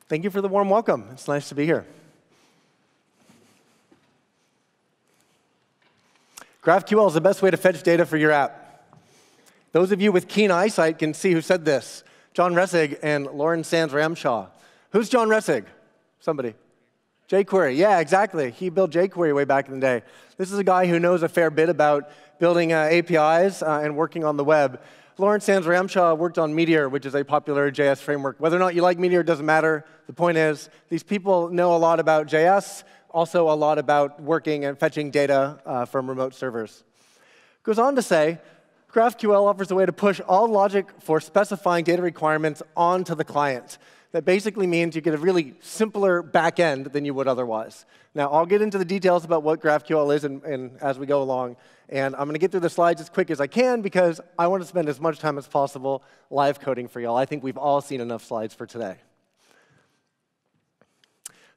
Thank you for the warm welcome. It's nice to be here. GraphQL is the best way to fetch data for your app. Those of you with keen eyesight can see who said this. John Resig and Lauren Sands Ramshaw. Who's John Resig? Somebody. jQuery. Yeah, exactly. He built jQuery way back in the day. This is a guy who knows a fair bit about building APIs and working on the web. Lauren Sands Ramshaw worked on Meteor, which is a popular JS framework. Whether or not you like Meteor doesn't matter. The point is, these people know a lot about JS, also a lot about working and fetching data from remote servers. Goes on to say, GraphQL offers a way to push all logic for specifying data requirements onto the client. That basically means you get a really simpler back end than you would otherwise. Now, I'll get into the details about what GraphQL is as we go along. And I'm going to get through the slides as quick as I can because I want to spend as much time as possible live coding for y'all. I think we've all seen enough slides for today.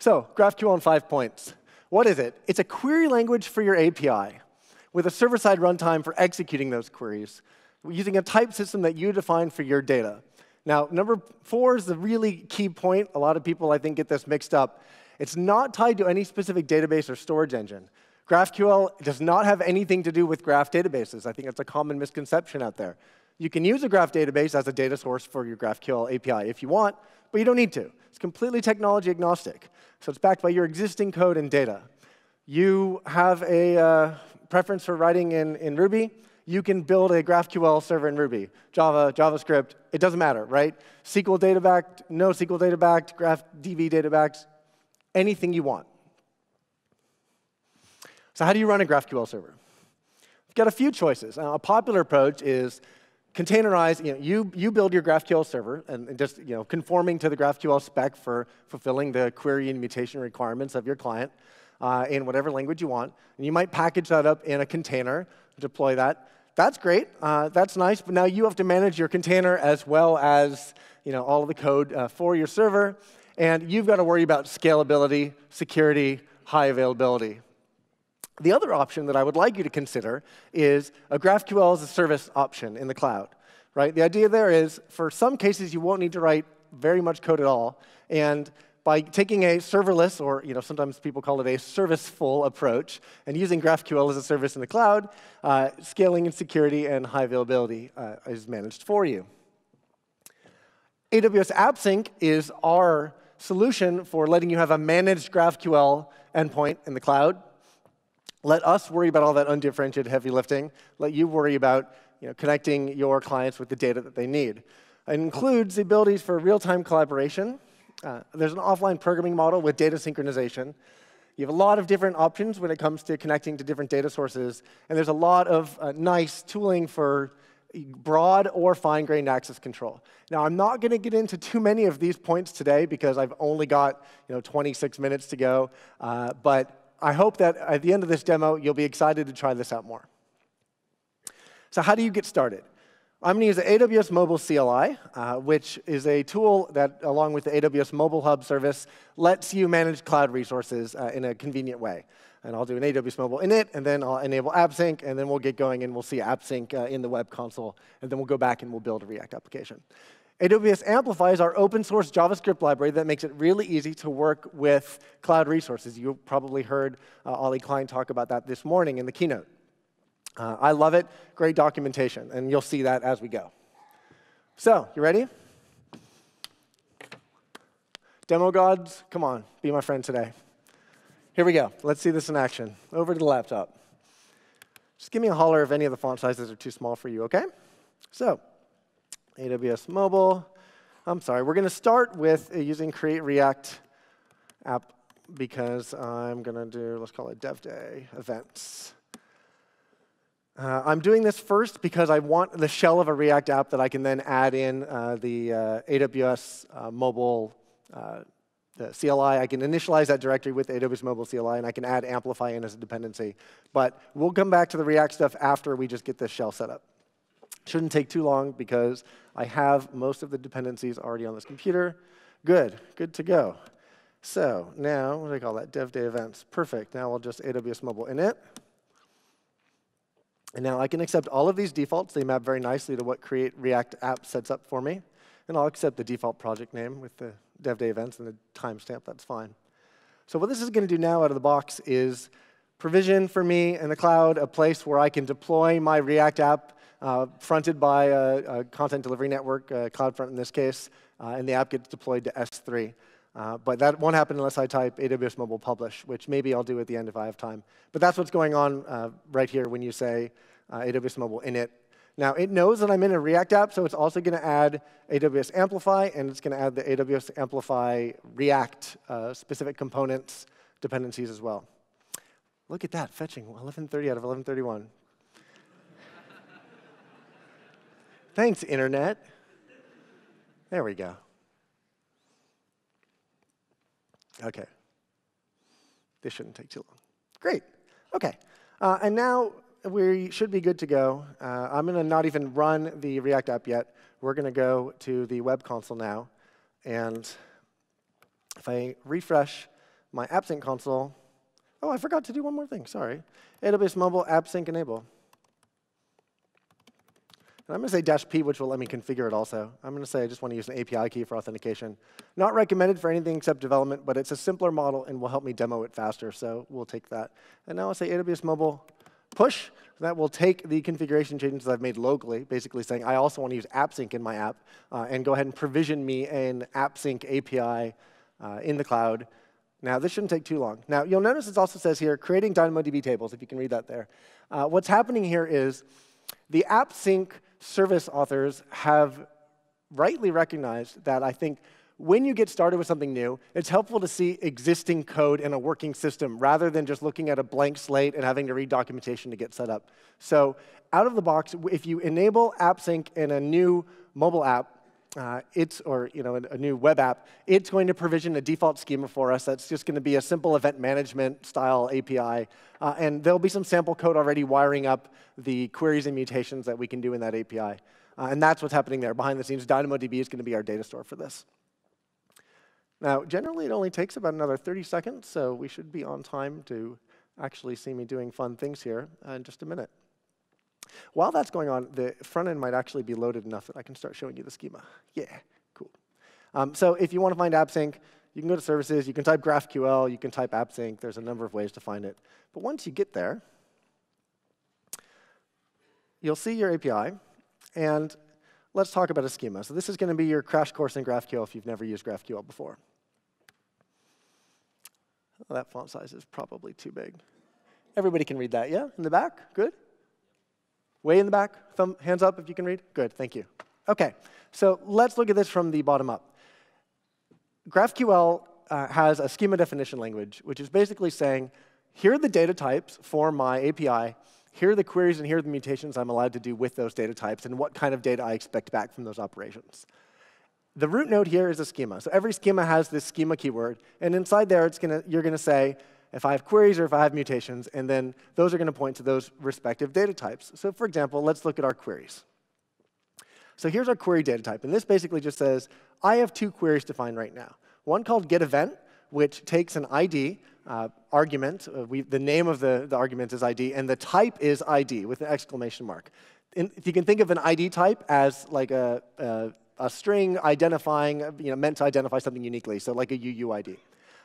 So, GraphQL in 5 points. What is it? It's a query language for your API with a server-side runtime for executing those queries using a type system that you define for your data. Now, number 4 is the really key point. A lot of people, I think, get this mixed up. It's not tied to any specific database or storage engine. GraphQL does not have anything to do with graph databases. I think that's a common misconception out there. You can use a graph database as a data source for your GraphQL API if you want, but you don't need to. It's completely technology agnostic. So it's backed by your existing code and data. You have a preference for writing in Ruby. You can build a GraphQL server in Ruby, Java, JavaScript. It doesn't matter, right? SQL data-backed, no SQL data-backed, GraphDB data-backed, anything you want. So how do you run a GraphQL server? You've got a few choices. Now, a popular approach is containerize. You build your GraphQL server and just conforming to the GraphQL spec for fulfilling the query and mutation requirements of your client in whatever language you want. And you might package that up in a container, deploy that. That's great. That's nice. But now you have to manage your container as well as all of the code for your server. And you've got to worry about scalability, security, high availability. The other option that I would like you to consider is a GraphQL as a service option in the cloud. Right? The idea there is, for some cases, you won't need to write very much code at all. And by taking a serverless, or sometimes people call it a serviceful approach, and using GraphQL as a service in the cloud, scaling and security and high availability is managed for you. AWS AppSync is our solution for letting you have a managed GraphQL endpoint in the cloud. Let us worry about all that undifferentiated heavy lifting. Let you worry about connecting your clients with the data that they need. It includes the abilities for real-time collaboration. There's an offline programming model with data synchronization. You have a lot of different options when it comes to connecting to different data sources. And there's a lot of nice tooling for broad or fine-grained access control. Now, I'm not going to get into too many of these points today because I've only got 26 minutes to go. But I hope that at the end of this demo, you'll be excited to try this out more. So how do you get started? I'm going to use the AWS Mobile CLI, which is a tool that, along with the AWS Mobile Hub service, lets you manage cloud resources in a convenient way. And I'll do an AWS Mobile init, and then I'll enable AppSync, and then we'll get going, and we'll see AppSync in the web console. And then we'll go back and we'll build a React application. AWS Amplify is our open source JavaScript library that makes it really easy to work with cloud resources. You probably heard Ollie Klein talk about that this morning in the keynote. I love it. Great documentation. And you'll see that as we go. So, you ready? Demo gods, come on. Be my friend today. Here we go. Let's see this in action. Over to the laptop. Just give me a holler if any of the font sizes are too small for you, OK? So, AWS Mobile. I'm sorry. We're going to start with using Create React App because I'm going to do, let's call it Dev Day events. I'm doing this first because I want the shell of a React app that I can then add in the AWS Mobile the CLI. I can initialize that directory with AWS Mobile CLI, and I can add Amplify in as a dependency. But we'll come back to the React stuff after we just get this shell set up. Shouldn't take too long because I have most of the dependencies already on this computer. Good to go. So now, what do I call that? Dev Day events. Perfect. Now we'll just AWS Mobile init. And now I can accept all of these defaults. They map very nicely to what Create React App sets up for me. And I'll accept the default project name with the dev day events and the timestamp, that's fine. So what this is going to do now out of the box is provision for me in the cloud a place where I can deploy my React app fronted by a content delivery network, CloudFront in this case, and the app gets deployed to S3. But that won't happen unless I type AWS Mobile Publish, which maybe I'll do at the end if I have time. But that's what's going on right here when you say AWS Mobile init. Now, it knows that I'm in a React app, so it's also going to add AWS Amplify, and it's going to add the AWS Amplify React specific components dependencies as well. Look at that, fetching 1130 out of 1131. Thanks, Internet. There we go. OK. This shouldn't take too long. Great. OK. And now we should be good to go. I'm going to not even run the React app yet. We're going to go to the web console now. And if I refresh my AppSync console, oh, I forgot to do one more thing. Sorry. AWS Mobile AppSync Enable. And I'm going to say -p, which will let me configure it also. I'm going to say I just want to use an API key for authentication. Not recommended for anything except development, but it's a simpler model and will help me demo it faster, so we'll take that. And now I'll say AWS Mobile push. That will take the configuration changes I've made locally, basically saying I also want to use AppSync in my app, and go ahead and provision me an AppSync API in the cloud. Now, this shouldn't take too long. Now, you'll notice it also says here, creating DynamoDB tables, if you can read that there. What's happening here is the AppSync service authors have rightly recognized that I think when you get started with something new, it's helpful to see existing code in a working system rather than just looking at a blank slate and having to read documentation to get set up. So out of the box, if you enable AppSync in a new mobile app, or a new web app, it's going to provision a default schema for us. That's just going to be a simple event management style API. And there'll be some sample code already wiring up the queries and mutations that we can do in that API. And that's what's happening there. Behind the scenes, DynamoDB is going to be our data store for this. Now, generally, it only takes about another 30 seconds, so we should be on time to actually see me doing fun things here in just a minute. While that's going on, the front end might actually be loaded enough that I can start showing you the schema. Yeah, cool. So if you want to find AppSync, you can go to services. You can type GraphQL. You can type AppSync. There's a number of ways to find it. But once you get there, you'll see your API. And let's talk about a schema. So this is going to be your crash course in GraphQL if you've never used GraphQL before. Well, that font size is probably too big. Everybody can read that, yeah? In the back? Good? Way in the back? Hands up if you can read? Good, thank you. OK, so let's look at this from the bottom up. GraphQL has a schema definition language, which is basically saying, here are the data types for my API. Here are the queries and here are the mutations I'm allowed to do with those data types and what kind of data I expect back from those operations. The root node here is a schema. So every schema has this schema keyword. And inside there, you're going to say, if I have queries or if I have mutations, and then those are going to point to those respective data types. So for example, let's look at our queries. So here's our query data type. And this basically just says, I have two queries defined right now. One called getEvent, which takes an ID argument. The name of the argument is ID, and the type is ID with an exclamation mark. If you can think of an ID type as like a string identifying, meant to identify something uniquely, so like a UUID.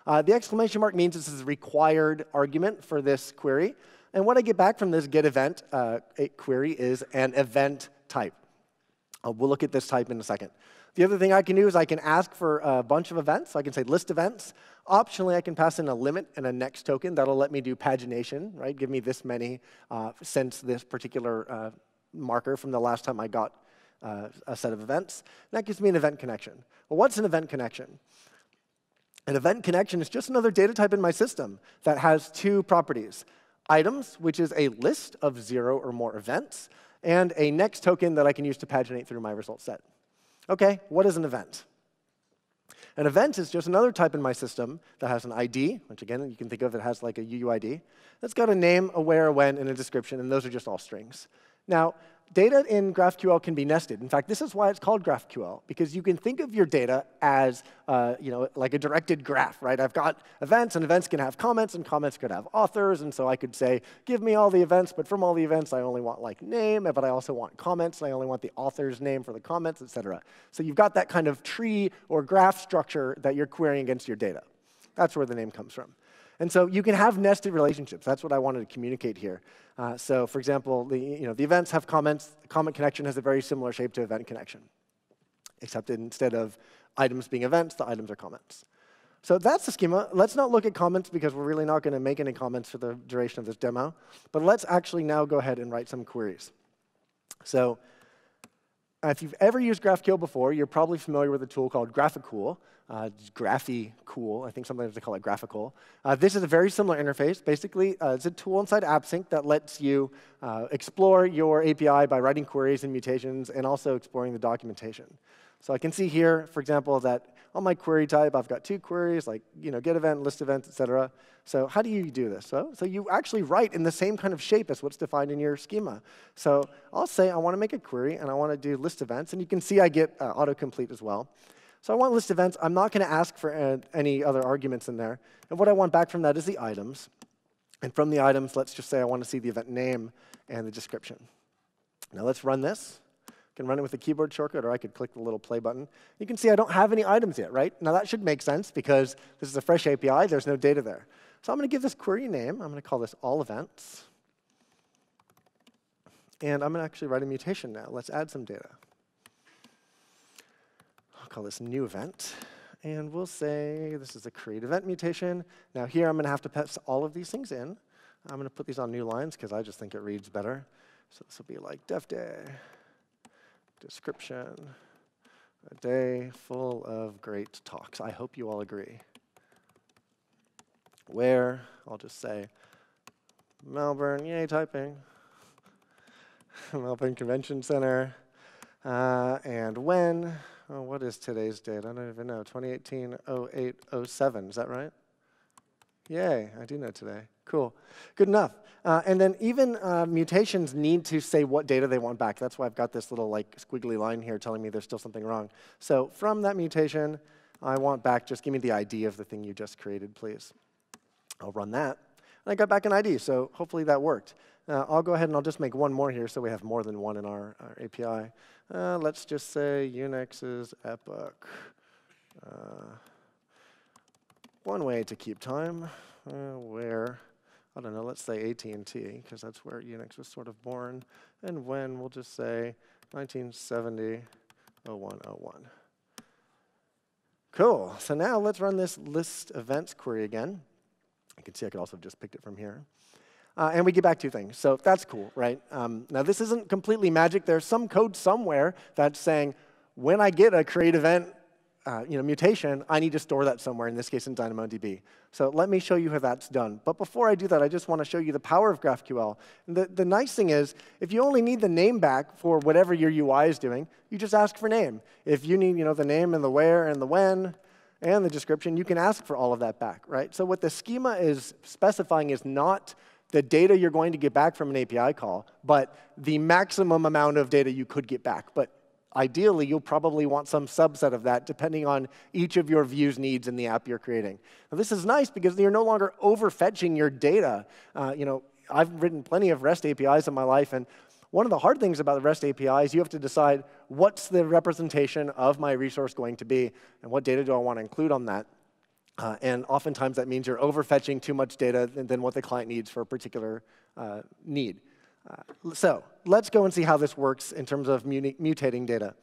The exclamation mark means this is a required argument for this query. And what I get back from this getEvent query is an event type. We'll look at this type in a second. The other thing I can do is I can ask for a bunch of events. So I can say list events. Optionally, I can pass in a limit and a next token. That'll let me do pagination, right? Give me this many since this particular marker from the last time I got a set of events. And that gives me an event connection. Well, what's an event connection? An event connection is just another data type in my system that has two properties. Items, which is a list of 0 or more events, and a next token that I can use to paginate through my result set. OK, what is an event? An event is just another type in my system that has an ID, which again, you can think of it as like a UUID. That's got a name, a where, a when, and a description, and those are just all strings. Now, data in GraphQL can be nested. In fact, this is why it's called GraphQL, because you can think of your data as like a directed graph, right? I've got events, and events can have comments, and comments could have authors. And so I could say, give me all the events, but from all the events, I only want like name, but I also want comments, and I only want the author's name for the comments, et cetera. So you've got that kind of tree or graph structure that you're querying against your data. That's where the name comes from. And so you can have nested relationships. That's what I wanted to communicate here. So for example, the events have comments. The comment connection has a very similar shape to event connection, except instead of items being events, the items are comments. So that's the schema. Let's not look at comments because we're really not going to make any comments for the duration of this demo. But let's actually now go ahead and write some queries. So if you've ever used GraphQL before, you're probably familiar with a tool called GraphQL. GraphQL, I think sometimes they call it GraphQL. This is a very similar interface. Basically, it's a tool inside AppSync that lets you explore your API by writing queries and mutations and also exploring the documentation. So I can see here, for example, that on my query type, I've got two queries, like get event, list events, et cetera. So how do you do this? So you actually write in the same kind of shape as what's defined in your schema. So I'll say I want to make a query, and I want to do list events. And you can see I get autocomplete as well. So I want list events. I'm not going to ask for any other arguments in there. And what I want back from that is the items. And from the items, let's just say I want to see the event name and the description. Now let's run this. I can run it with a keyboard shortcut, or I could click the little play button. You can see I don't have any items yet, right? Now that should make sense because this is a fresh API. There's no data there. So I'm going to give this query a name. I'm going to call this all events. And I'm going to actually write a mutation now. Let's add some data. I'll call this new event. And we'll say this is a create event mutation. Now here I'm going to have to pass all of these things in. I'm going to put these on new lines because I just think it reads better. So this will be like def day. Description, a day full of great talks. I hope you all agree. Where, I'll just say, Melbourne, yay, typing. Melbourne Convention Center. And when, what is today's date? I don't even know, 2018-08-07, is that right? Yay, I do know today. Cool, good enough. And then even mutations need to say what data they want back. That's why I've got this little like squiggly line here telling me there's still something wrong. So from that mutation, I want back, just give me the ID of the thing you just created, please. I'll run that. And I got back an ID, so hopefully that worked. I'll go ahead and I'll just make one more here so we have more than one in our API. Let's just say Unix's epoch. One way to keep time, where, I don't know, let's say AT&T, because that's where Unix was sort of born. And when, we'll just say 1970, 0101. Cool. So now let's run this list events query again. You can see I could also have just picked it from here. And we get back two things. So that's cool, right? Now this isn't completely magic. There's some code somewhere that's saying, when I get a create event mutation, I need to store that somewhere, in this case in DynamoDB. So let me show you how that's done. But before I do that, I just want to show you the power of GraphQL. And the nice thing is, if you only need the name back for whatever your UI is doing, you just ask for name. If you need the name and the where and the when and the description, you can ask for all of that back, right? So what the schema is specifying is not the data you're going to get back from an API call, but the maximum amount of data you could get back. But ideally, you'll probably want some subset of that depending on each of your views needs in the app you're creating. Now, this is nice because you're no longer overfetching your data. I've written plenty of REST APIs in my life, and one of the hard things about the REST API is you have to decide what's the representation of my resource going to be, and what data do I want to include on that. And oftentimes that means you're overfetching too much data than what the client needs for a particular need. So let's go and see how this works in terms of mutating data.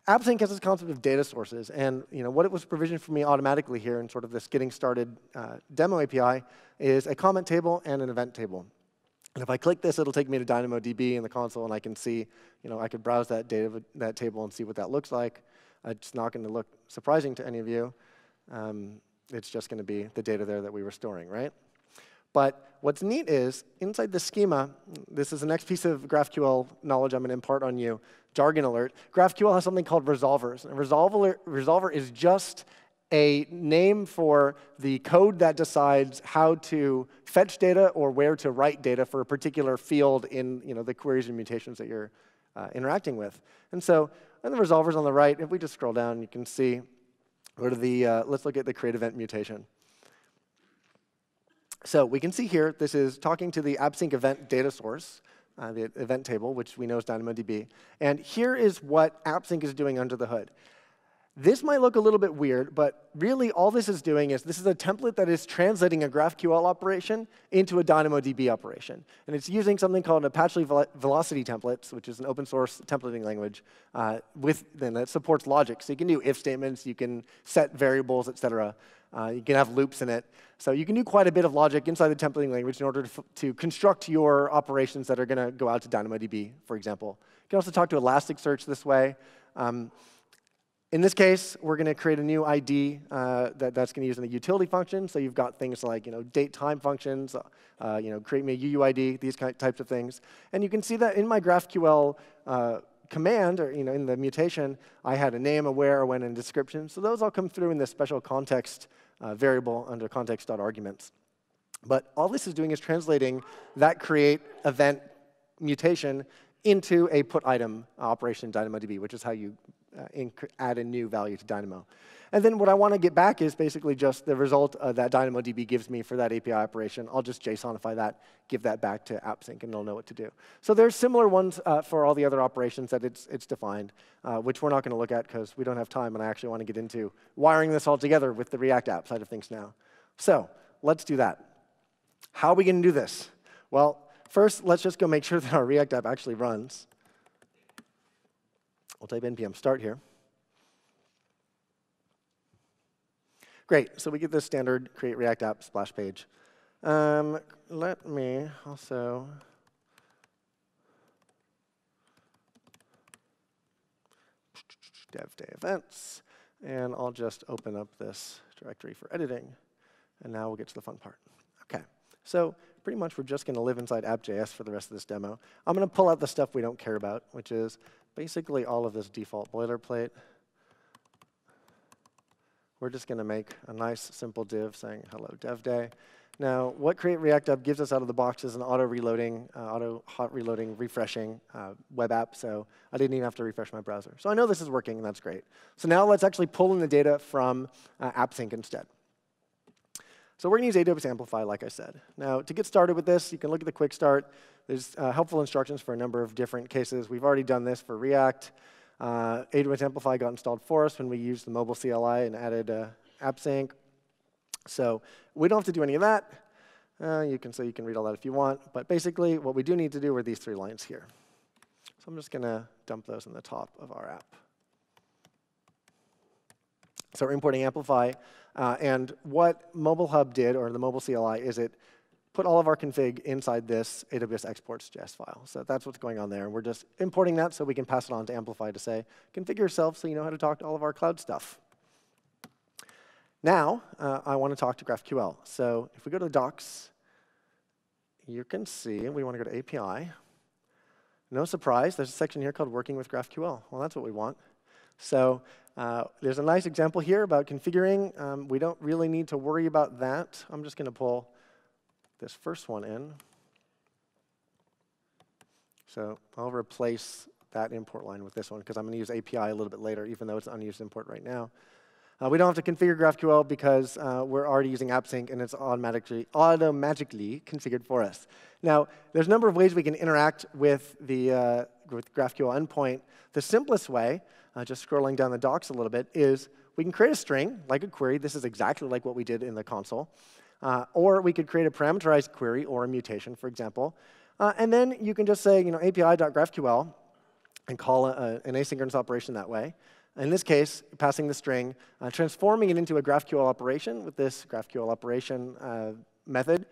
AppSync has this concept of data sources. And what it was provisioned for me automatically here in sort of this getting started demo API is a comment table and an event table. And if I click this, it'll take me to DynamoDB in the console, and I can see, I could browse that table and see what that looks like. It's not going to look surprising to any of you. It's just going to be the data there that we were storing, right? But what's neat is, inside the schema, this is the next piece of GraphQL knowledge I'm going to impart on you, jargon alert. GraphQL has something called resolvers. And resolver is just a name for the code that decides how to fetch data or where to write data for a particular field in the queries and mutations that you're interacting with. And so in the resolvers on the right, if we just scroll down, you can see, go to the, let's look at the create event mutation. So we can see here, this is talking to the AppSync event data source, the event table, which we know is DynamoDB. And here is what AppSync is doing under the hood. This might look a little bit weird, but really all this is doing is this is a template that is translating a GraphQL operation into a DynamoDB operation. And it's using something called Apache Velocity templates, which is an open source templating language that supports logic. So you can do if statements, you can set variables, et cetera. You can have loops in it. So you can do quite a bit of logic inside the templating language in order to construct your operations that are going to go out to DynamoDB, for example. You can also talk to Elasticsearch this way. In this case, we're going to create a new ID that's going to use in the utility function. So you've got things like date time functions, create me a UUID, these types of things. And you can see that in my GraphQL command, or in the mutation, I had a name, a where, a when, and a description. So those all come through in this special context variable under context.arguments. But all this is doing is translating that create event mutation into a put item operation in DynamoDB, which is how you add a new value to Dynamo. And then what I want to get back is basically just the result that DynamoDB gives me for that API operation. I'll just JSONify that, give that back to AppSync, and it'll know what to do. So there's similar ones for all the other operations that it's defined, which we're not going to look at because we don't have time, and I actually want to get into wiring this all together with the React app side of things now. So let's do that. How are we going to do this? Well, first, let's just go make sure that our React app actually runs. We'll type npm start here. Great, so we get this standard create React app splash page. Let me also dev day events, and I'll just open up this directory for editing, and now we'll get to the fun part. Okay, so pretty much we're just going to live inside app.js for the rest of this demo. I'm going to pull out the stuff we don't care about, which is basically all of this default boilerplate. We're just going to make a nice, simple div saying hello dev day. Now, what create React app gives us out of the box is an auto-reloading, hot reloading, refreshing web app. So I didn't even have to refresh my browser. So I know this is working, and that's great. So now let's actually pull in the data from AppSync instead. So we're going to use AWS Amplify, like I said. Now, to get started with this, you can look at the quick start. There's helpful instructions for a number of different cases. We've already done this for React. AWS Amplify got installed for us when we used the mobile CLI and added AppSync. So we don't have to do any of that. You can read all that if you want. But basically, what we do need to do are these 3 lines here. So I'm just going to dump those in the top of our app. So we're importing Amplify. And what Mobile Hub did, or the mobile CLI, is it put all of our config inside this AWS exports.js file. So that's what's going on there. And we're just importing that so we can pass it on to Amplify to say, configure yourself so you know how to talk to all of our cloud stuff. Now, I want to talk to GraphQL. So if we go to the docs, you can see we want to go to API. No surprise, there's a section here called Working with GraphQL. Well, that's what we want. So there's a nice example here about configuring. We don't really need to worry about that. I'm just going to pull this first one in. So I'll replace that import line with this one because I'm going to use API a little bit later, even though it's an unused import right now. We don't have to configure GraphQL because we're already using AppSync, and it's automatically configured for us. Now, there's a number of ways we can interact with the GraphQL endpoint. The simplest way, just scrolling down the docs a little bit, is we can create a string, like a query. This is exactly like what we did in the console. Or we could create a parameterized query or a mutation, for example. And then you can just say, api.graphql and call an asynchronous operation that way. In this case, passing the string, transforming it into a GraphQL operation with this GraphQL operation method.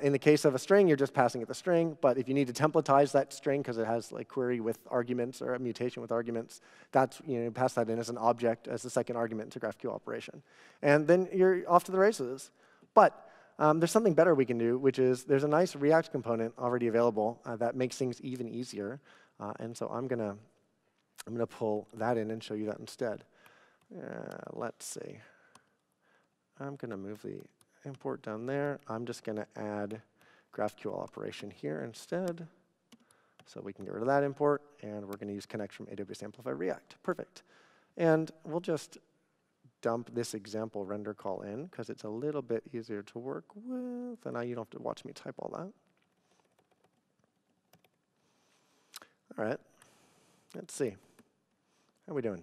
In the case of a string, you're just passing it the string. But if you need to templatize that string because it has like query with arguments or a mutation with arguments, that's pass that in as an object as the second argument to GraphQL operation. And then you're off to the races. But there's something better we can do, which is there's a nice React component already available that makes things even easier. And so I'm going to pull that in and show you that instead. Let's see. I'm going to move the import down there. I'm just going to add GraphQL operation here instead. So we can get rid of that import, and we're going to use connect from AWS Amplify React. Perfect. And we'll just dump this example render call in, because it's a little bit easier to work with. And now you don't have to watch me type all that. All right. Let's see. How are we doing?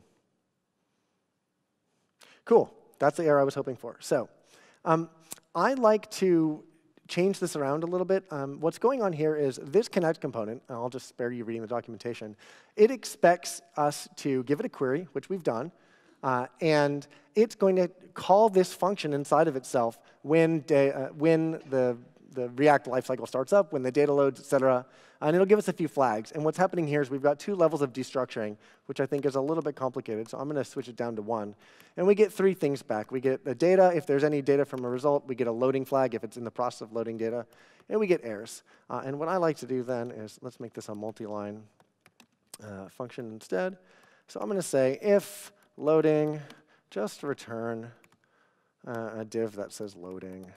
Cool. That's the error I was hoping for. So I like to change this around a little bit. What's going on here is this connect component, and I'll just spare you reading the documentation, it expects us to give it a query, which we've done, and it's going to call this function inside of itself when the React lifecycle starts up, when the data loads, et cetera, and it'll give us a few flags. And what's happening here is we've got 2 levels of destructuring, which I think is a little bit complicated, so I'm going to switch it down to 1. And we get 3 things back. We get the data, if there's any data from a result. We get a loading flag if it's in the process of loading data. And we get errors. And what I like to do then is, let's make this a multi-line function instead. So I'm going to say if loading, just return a div that says loading.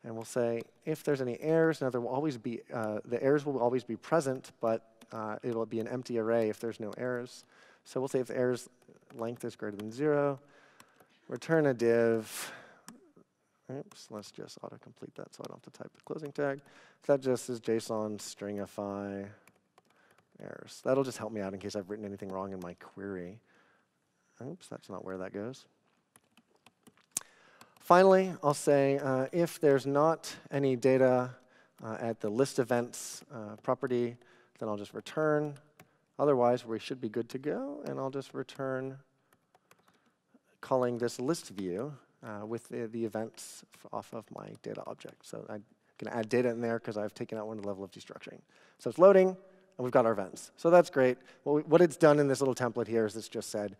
And we'll say if there's any errors, now there will always be, the errors will always be present, but it'll be an empty array if there's no errors. So we'll say if the error's length is greater than 0, return a div. Oops, let's just autocomplete that so I don't have to type the closing tag. That just is JSON stringify errors. That'll just help me out in case I've written anything wrong in my query. Oops, that's not where that goes. Finally, I'll say if there's not any data at the list events property, then I'll just return. Otherwise, we should be good to go, and I'll just return calling this list view with the events off of my data object. So I'm going to add data in there because I've taken out one level of destructuring. So it's loading, and we've got our events. So that's great. Well, what it's done in this little template here is it's just said,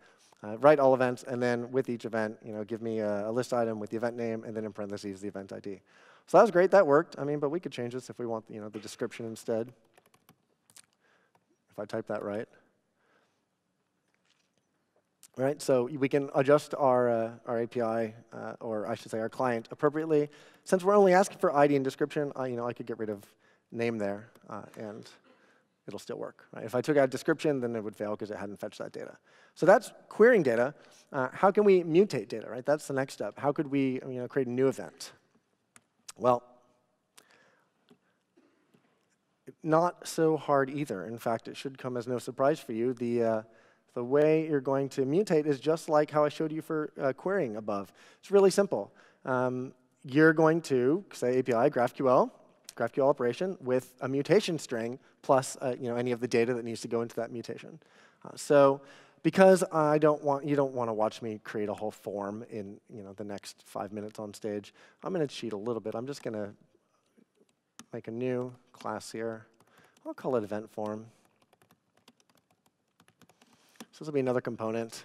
write all events, and then with each event, give me a list item with the event name, and then in parentheses, the event ID. So that was great. That worked. I mean, but we could change this if we want the description instead. If I type that right. All right, so we can adjust our API, or I should say our client, appropriately. Since we're only asking for ID and description, I could get rid of name there, and it'll still work. Right? If I took out description, then it would fail because it hadn't fetched that data. So that's querying data. How can we mutate data? Right? That's the next step. How could we create a new event? Well, not so hard either. In fact, it should come as no surprise for you. The way you're going to mutate is just like how I showed you for querying above. It's really simple. You're going to say API GraphQL operation with a mutation string plus any of the data that needs to go into that mutation. So because you don't want to watch me create a whole form in the next 5 minutes on stage, I'm going to cheat a little bit. I'm just going to make a new class here. I'll call it event form. So this will be another component.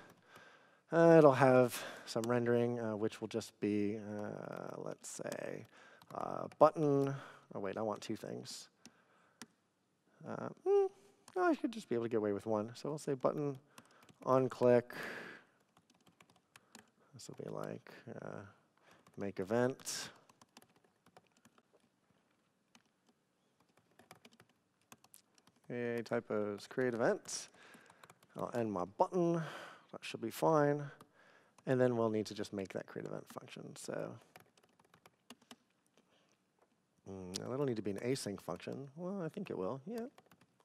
It'll have some rendering, which will just be, let's say, button. Oh, wait, I want 2 things. I should just be able to get away with 1. So we'll say button on click. This will be like make event. Okay, typos, create event. I'll end my button. That should be fine. And then we'll need to just make that create event function. So that'll need to be an async function. Well, I think it will. Yeah.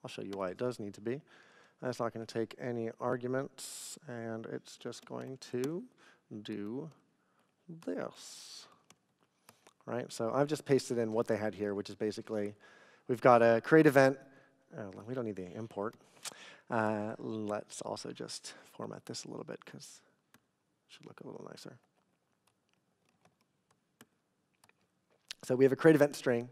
I'll show you why it does need to be. It's not going to take any arguments, and it's just going to do this. Right? So I've just pasted in what they had here, which is basically we've got a create event. We don't need the import. Let's also just format this a little bit because it should look a little nicer. So we have a create event string,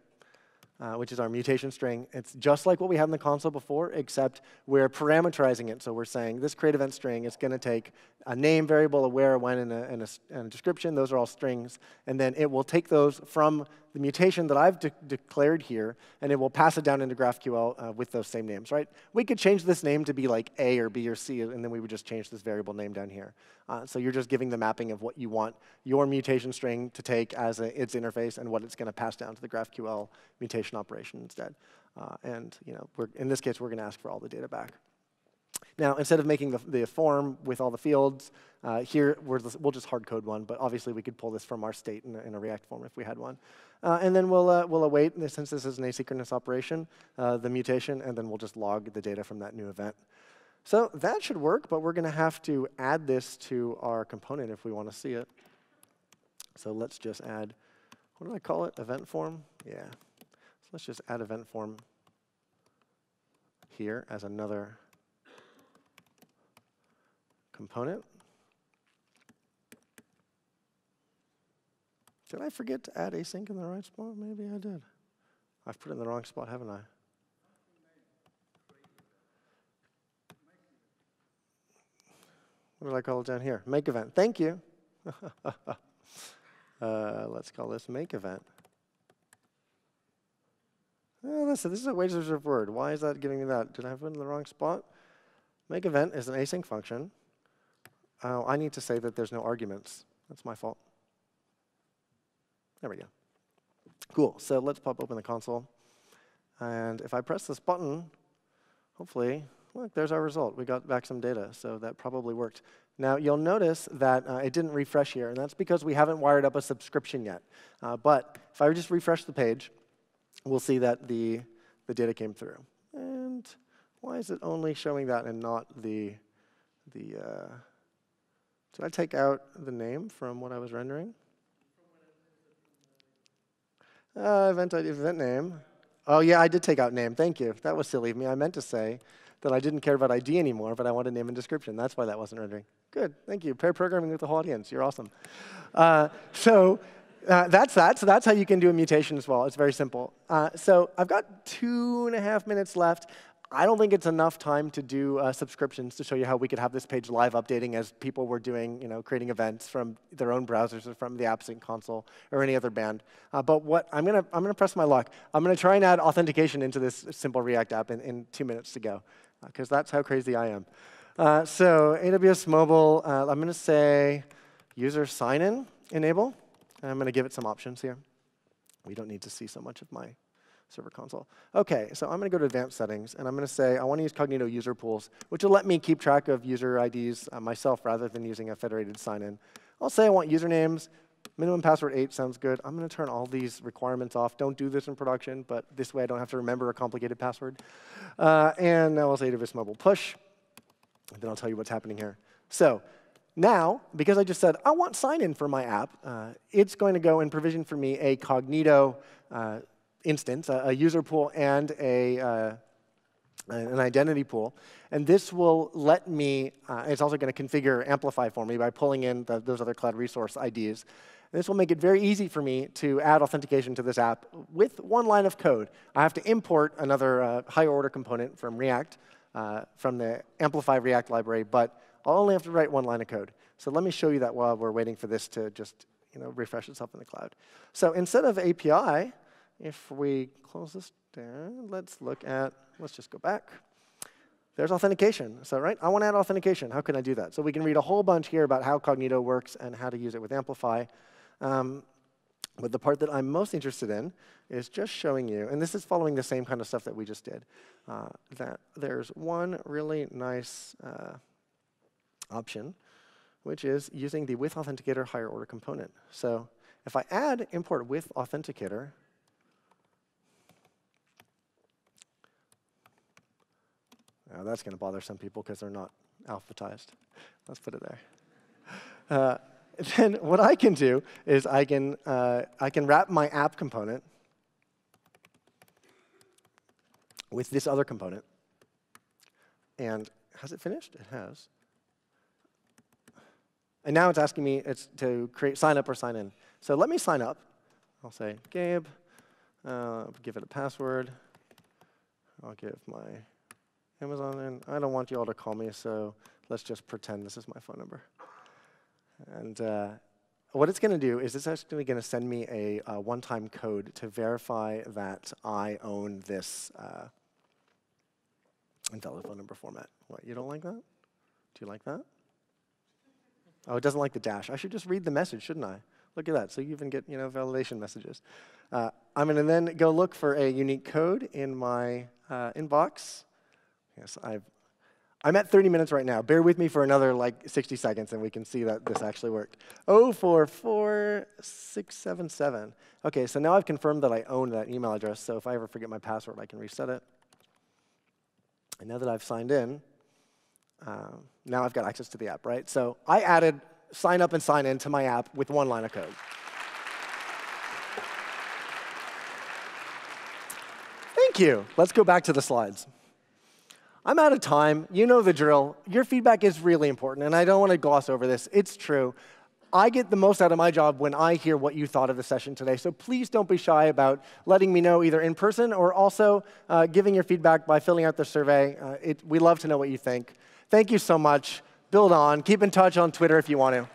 which is our mutation string. It's just like what we had in the console before, except we're parameterizing it. So we're saying this create event string is going to take a name variable, a where, a when, and a description. Those are all strings. And then it will take those from the mutation that I've declared here, and it will pass it down into GraphQL with those same names, right? We could change this name to be like A or B or C, and then we would just change this variable name down here. So you're just giving the mapping of what you want your mutation string to take as its interface and what it's going to pass down to the GraphQL mutation operation instead. And in this case, we're going to ask for all the data back. Now, instead of making the form with all the fields, here we'll just hard code one. But obviously, we could pull this from our state in a React form if we had one. And then we'll await, since this is an asynchronous operation, the mutation, and then we'll just log the data from that new event. So that should work, but we're going to have to add this to our component if we want to see it. So let's just add, what do I call it? Event form? Yeah. So let's just add event form here as another component. Did I forget to add async in the right spot? Maybe I did. I've put it in the wrong spot, haven't I? What did I call it down here? Make event. Thank you. Let's call this make event. Listen, this is a wait reserved word. Why is that giving me that? Did I have it in the wrong spot? Make event is an async function. I need to say that there's no arguments. That's my fault. There we go. Cool. So let's pop open the console. And if I press this button, hopefully, look, there's our result. We got back some data, so that probably worked. Now, you'll notice that it didn't refresh here, and that's because we haven't wired up a subscription yet. But if I just refresh the page, we'll see that the data came through. And why is it only showing that and not the did I take out the name from what I was rendering? Event ID, event name. Oh, yeah, I did take out name. Thank you. That was silly of me. I meant to say that I didn't care about ID anymore, but I wanted name and description. That's why that wasn't rendering. Good. Thank you. Pair programming with the whole audience. You're awesome. That's that. So that's how you can do a mutation as well. It's very simple. So I've got 2.5 minutes left. I don't think it's enough time to do subscriptions to show you how we could have this page live updating as people were doing, creating events from their own browsers or from the AppSync console or any other band. But what I'm gonna press my luck. I'm gonna try and add authentication into this simple React app in 2 minutes to go, because that's how crazy I am. So AWS Mobile, I'm gonna say user sign-in enable, and I'm gonna give it some options here. We don't need to see so much of my server console. OK, so I'm going to go to advanced settings, and I'm going to say I want to use Cognito user pools, which will let me keep track of user IDs myself rather than using a federated sign-in. I'll say I want usernames. Minimum password 8 sounds good. I'm going to turn all these requirements off. Don't do this in production, but this way I don't have to remember a complicated password. And now I'll say AWS Mobile push, and then I'll tell you what's happening here. So now, because I just said I want sign-in for my app, it's going to go and provision for me a Cognito instance, a user pool and an identity pool. And this will let me, it's also going to configure Amplify for me by pulling in those other cloud resource IDs. And this will make it very easy for me to add authentication to this app with one line of code. I have to import another higher order component from React, from the Amplify React library, but I'll only have to write one line of code. So let me show you that while we're waiting for this to just refresh itself in the cloud. So instead of API, if we close this down, let's just go back. There's authentication. So right, I want to add authentication. How can I do that? So we can read a whole bunch here about how Cognito works and how to use it with Amplify. But the part that I'm most interested in is just showing you, and this is following the same kind of stuff that we just did, that there's one really nice option, which is using the with authenticator higher order component. So if I add import with authenticator, now that's going to bother some people because they're not alphabetized. Let's put it there. Then what I can do is I can wrap my app component with this other component. And has it finished? It has. And now it's asking me to create sign up or sign in. So let me sign up. I'll say Gabe. Give it a password. I'll give my Amazon in. I don't want you all to call me, so Let's just pretend this is my phone number. And what it's going to do is it's actually going to send me a one-time code to verify that I own this invalid phone number format. What, you don't like that? Do you like that? Oh, it doesn't like the dash. I should just read the message, shouldn't I? Look at that. So you even get validation messages. I'm going to then go look for a unique code in my inbox. Yes, I'm at 30 minutes right now. Bear with me for another 60 seconds, and we can see that this actually worked. 044677. OK, so now I've confirmed that I own that email address. So if I ever forget my password, I can reset it. And now that I've signed in, now I've got access to the app, right? So I added sign up and sign in to my app with one line of code. Thank you. Let's go back to the slides. I'm out of time. You know the drill. Your feedback is really important, and I don't want to gloss over this. It's true. I get the most out of my job when I hear what you thought of the session today. So please don't be shy about letting me know either in person or also giving your feedback by filling out the survey. We love to know what you think. Thank you so much. Build on. Keep in touch on Twitter if you want to.